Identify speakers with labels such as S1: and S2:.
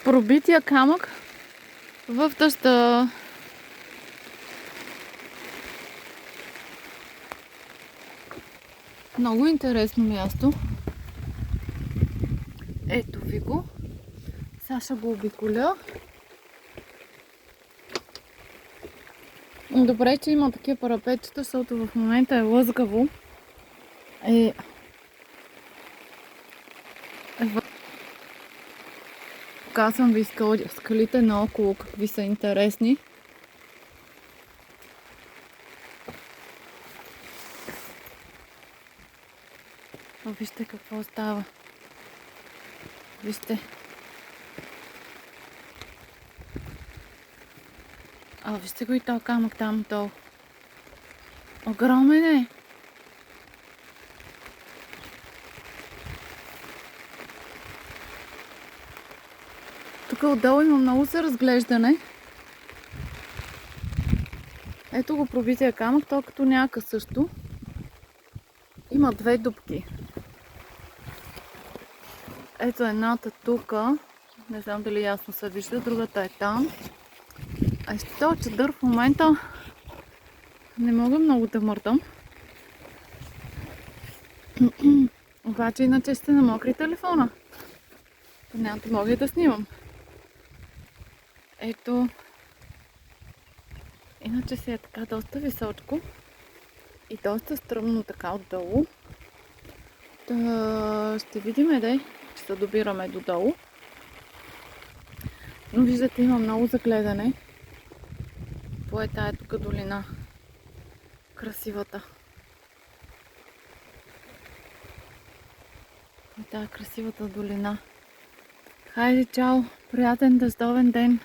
S1: Пробития камък в дъжда. Много интересно място. Ето ви го. Саша го обиколя. Добре, че има такива парапетчета, защото в момента е лъзгаво. Показвам ви скалите наоколо, какви са интересни. Вижте какво става. Вижте. Вижте го и този камък там долу. Огромен е. Тук отдолу има много за разглеждане. Ето го пробития камък, то като някак също. Има две дупки. Ето едната тука. Не знам дали ясно се вижда, другата е там. Ще този чадър в момента не мога много да мърдам. Обаче иначе ще намокри телефона. Няма да мога и да снимам. Ето. Иначе си е така доста височко. И доста стръмно така отдолу. Ще видим, че се добираме додолу. Но виждате, има много загледане. По тая тук долина. Красивата. Тая красивата долина. Хайде, чао! Приятен дъждовен ден!